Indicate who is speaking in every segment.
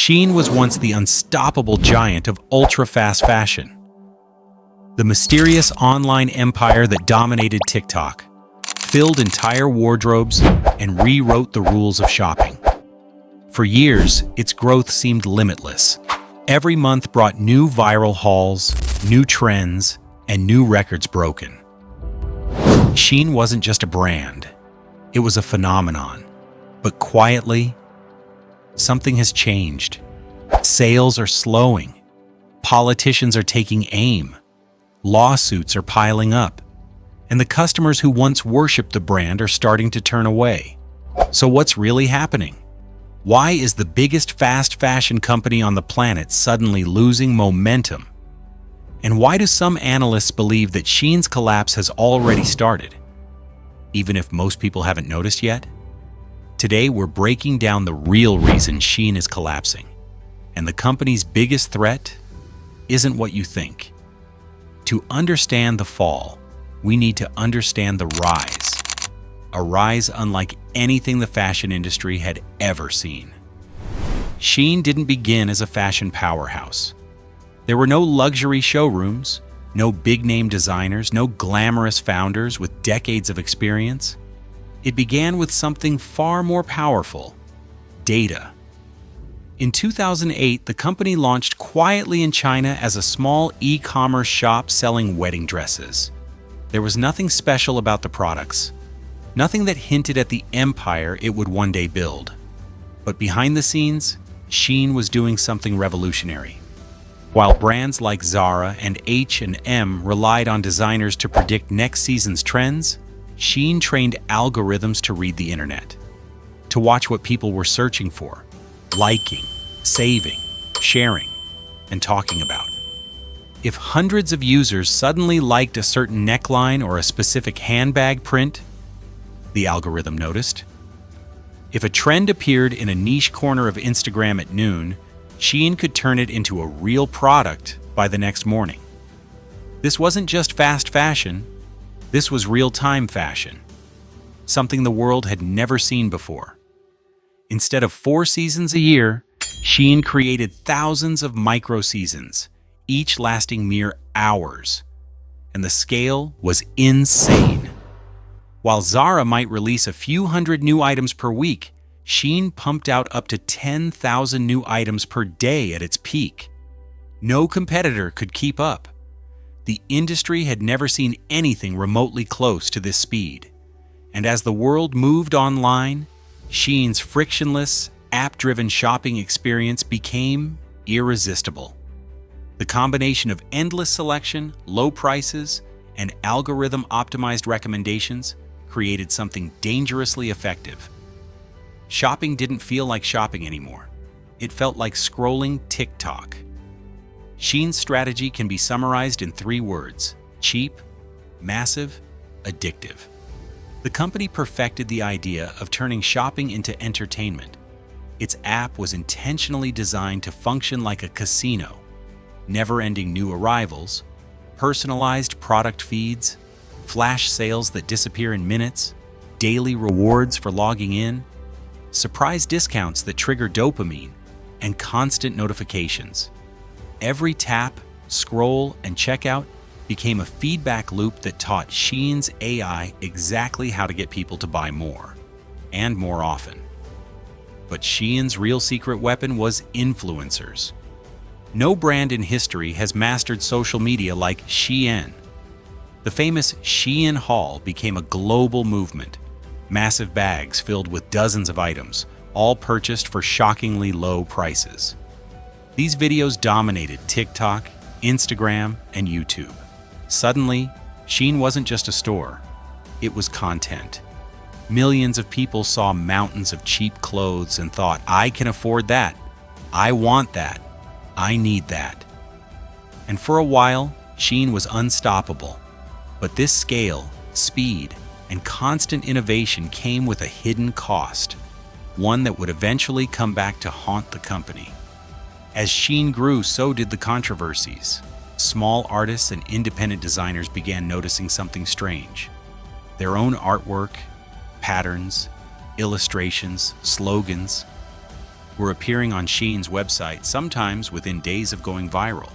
Speaker 1: SHEIN was once the unstoppable giant of ultra-fast fashion. The mysterious online empire that dominated TikTok, filled entire wardrobes, and rewrote the rules of shopping. For years, its growth seemed limitless. Every month brought new viral hauls, new trends, and new records broken. SHEIN wasn't just a brand, it was a phenomenon. But quietly, something has changed. Sales are slowing. Politicians are taking aim. Lawsuits are piling up. And the customers who once worshipped the brand are starting to turn away. So what's really happening? Why is the biggest fast fashion company on the planet suddenly losing momentum? And why do some analysts believe that SHEIN's collapse has already started, even if most people haven't noticed yet? Today, we're breaking down the real reason SHEIN is collapsing. And the company's biggest threat isn't what you think. To understand the fall, we need to understand the rise. A rise unlike anything the fashion industry had ever seen. SHEIN didn't begin as a fashion powerhouse. There were no luxury showrooms, no big-name designers, no glamorous founders with decades of experience. It began with something far more powerful: data. In 2008, the company launched quietly in China as a small e-commerce shop selling wedding dresses. There was nothing special about the products, nothing that hinted at the empire it would one day build. But behind the scenes, SHEIN was doing something revolutionary. While brands like Zara and H&M relied on designers to predict next season's trends, SHEIN trained algorithms to read the internet, to watch what people were searching for, liking, saving, sharing, and talking about. If hundreds of users suddenly liked a certain neckline or a specific handbag print, the algorithm noticed. If a trend appeared in a niche corner of Instagram at noon, SHEIN could turn it into a real product by the next morning. This wasn't just fast fashion. This was real-time fashion, something the world had never seen before. Instead of 4 seasons a year, SHEIN created thousands of micro-seasons, each lasting mere hours. And the scale was insane. While Zara might release a few hundred new items per week, SHEIN pumped out up to 10,000 new items per day at its peak. No competitor could keep up. The industry had never seen anything remotely close to this speed. And as the world moved online, SHEIN's frictionless, app-driven shopping experience became irresistible. The combination of endless selection, low prices, and algorithm-optimized recommendations created something dangerously effective. Shopping didn't feel like shopping anymore. It felt like scrolling TikTok. SHEIN's strategy can be summarized in 3 words: cheap, massive, addictive. The company perfected the idea of turning shopping into entertainment. Its app was intentionally designed to function like a casino: never-ending new arrivals, personalized product feeds, flash sales that disappear in minutes, daily rewards for logging in, surprise discounts that trigger dopamine, and constant notifications. Every tap, scroll, and checkout became a feedback loop that taught SHEIN's AI exactly how to get people to buy more, and more often. But SHEIN's real secret weapon was influencers. No brand in history has mastered social media like SHEIN. The famous SHEIN haul became a global movement. Massive bags filled with dozens of items, all purchased for shockingly low prices. These videos dominated TikTok, Instagram, and YouTube. Suddenly, SHEIN wasn't just a store, it was content. Millions of people saw mountains of cheap clothes and thought, "I can afford that. I want that. I need that." And for a while, SHEIN was unstoppable. But this scale, speed, and constant innovation came with a hidden cost, one that would eventually come back to haunt the company. As SHEIN grew, so did the controversies. Small artists and independent designers began noticing something strange. Their own artwork, patterns, illustrations, slogans were appearing on SHEIN's website, sometimes within days of going viral.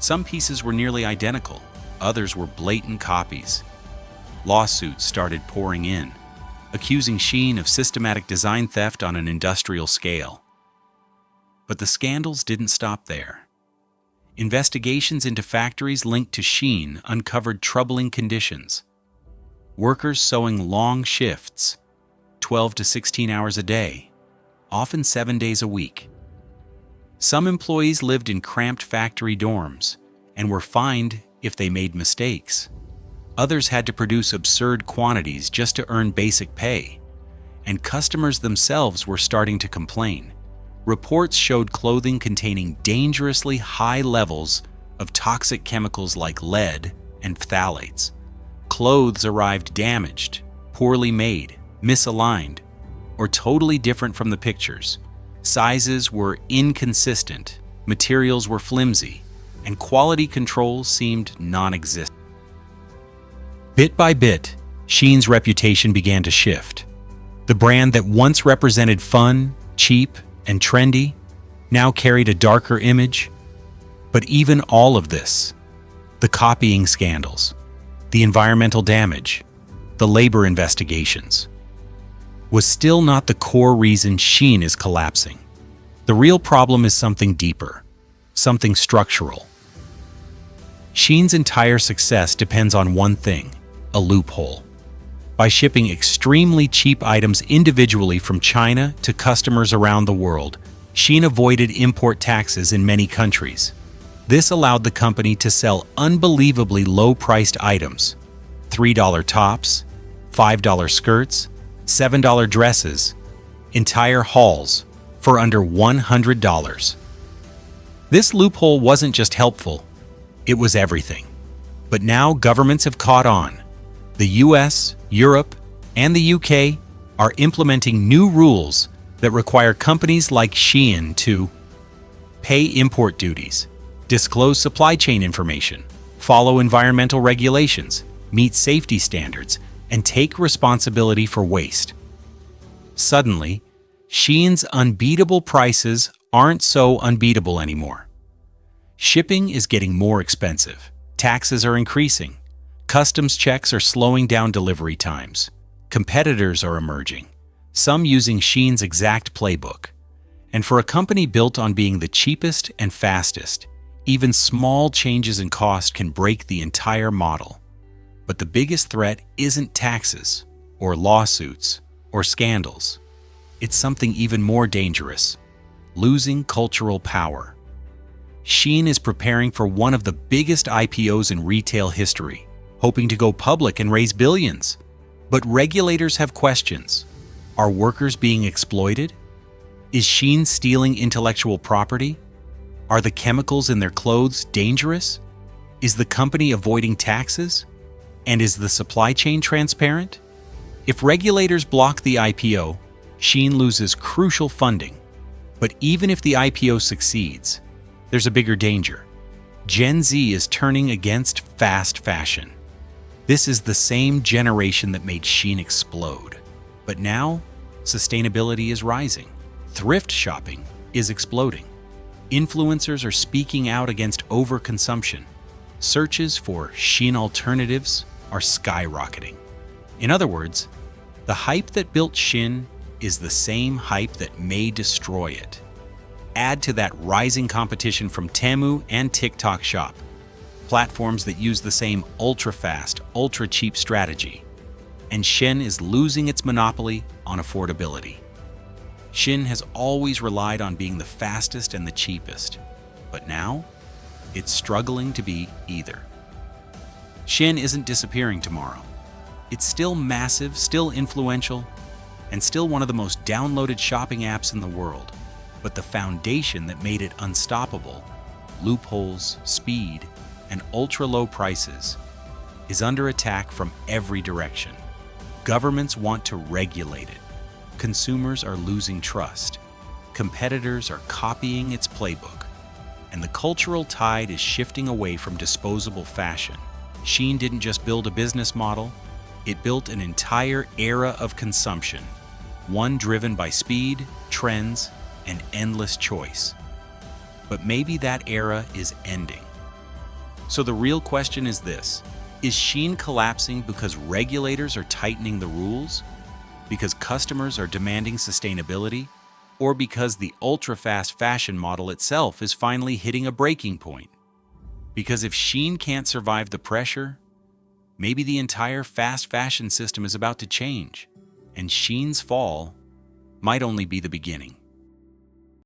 Speaker 1: Some pieces were nearly identical, others were blatant copies. Lawsuits started pouring in, accusing SHEIN of systematic design theft on an industrial scale. But the scandals didn't stop there. Investigations into factories linked to SHEIN uncovered troubling conditions. Workers sewing long shifts, 12 to 16 hours a day, often 7 days a week. Some employees lived in cramped factory dorms and were fined if they made mistakes. Others had to produce absurd quantities just to earn basic pay, and customers themselves were starting to complain. Reports showed clothing containing dangerously high levels of toxic chemicals like lead and phthalates. Clothes arrived damaged, poorly made, misaligned, or totally different from the pictures. Sizes were inconsistent, materials were flimsy, and quality control seemed non-existent. Bit by bit, SHEIN's reputation began to shift. The brand that once represented fun, cheap, and trendy now carried a darker image. But even all of this, the copying scandals, the environmental damage, the labor investigations, was still not the core reason SHEIN is collapsing. The real problem is something deeper, something structural. SHEIN's entire success depends on one thing: a loophole. By shipping extremely cheap items individually from China to customers around the world, SHEIN avoided import taxes in many countries. This allowed the company to sell unbelievably low-priced items: $3 tops, $5 skirts, $7 dresses, entire hauls for under $100. This loophole wasn't just helpful, it was everything. But now governments have caught on. The US, Europe, and the UK are implementing new rules that require companies like SHEIN to pay import duties, disclose supply chain information, follow environmental regulations, meet safety standards, and take responsibility for waste. Suddenly, SHEIN's unbeatable prices aren't so unbeatable anymore. Shipping is getting more expensive, taxes are increasing, customs checks are slowing down delivery times, competitors are emerging, some using SHEIN's exact playbook. And for a company built on being the cheapest and fastest, even small changes in cost can break the entire model. But the biggest threat isn't taxes, or lawsuits, or scandals. It's something even more dangerous: losing cultural power. SHEIN is preparing for one of the biggest IPOs in retail history, hoping to go public and raise billions. But regulators have questions. Are workers being exploited? Is SHEIN stealing intellectual property? Are the chemicals in their clothes dangerous? Is the company avoiding taxes? And is the supply chain transparent? If regulators block the IPO, SHEIN loses crucial funding. But even if the IPO succeeds, there's a bigger danger. Gen Z is turning against fast fashion. This is the same generation that made SHEIN explode. But now, sustainability is rising. Thrift shopping is exploding. Influencers are speaking out against overconsumption. Searches for SHEIN alternatives are skyrocketing. In other words, the hype that built SHEIN is the same hype that may destroy it. Add to that rising competition from Temu and TikTok Shop, platforms that use the same ultra-fast, ultra-cheap strategy, and SHEIN is losing its monopoly on affordability. SHEIN has always relied on being the fastest and the cheapest, but now it's struggling to be either. SHEIN isn't disappearing tomorrow. It's still massive, still influential, and still one of the most downloaded shopping apps in the world. But the foundation that made it unstoppable, loopholes, speed, and ultra-low prices, is under attack from every direction. Governments want to regulate it. Consumers are losing trust. Competitors are copying its playbook. And the cultural tide is shifting away from disposable fashion. SHEIN didn't just build a business model, it built an entire era of consumption, one driven by speed, trends, and endless choice. But maybe that era is ending. So the real question is this: is SHEIN collapsing because regulators are tightening the rules? Because customers are demanding sustainability? Or because the ultra-fast fashion model itself is finally hitting a breaking point? Because if SHEIN can't survive the pressure, maybe the entire fast fashion system is about to change, and SHEIN's fall might only be the beginning.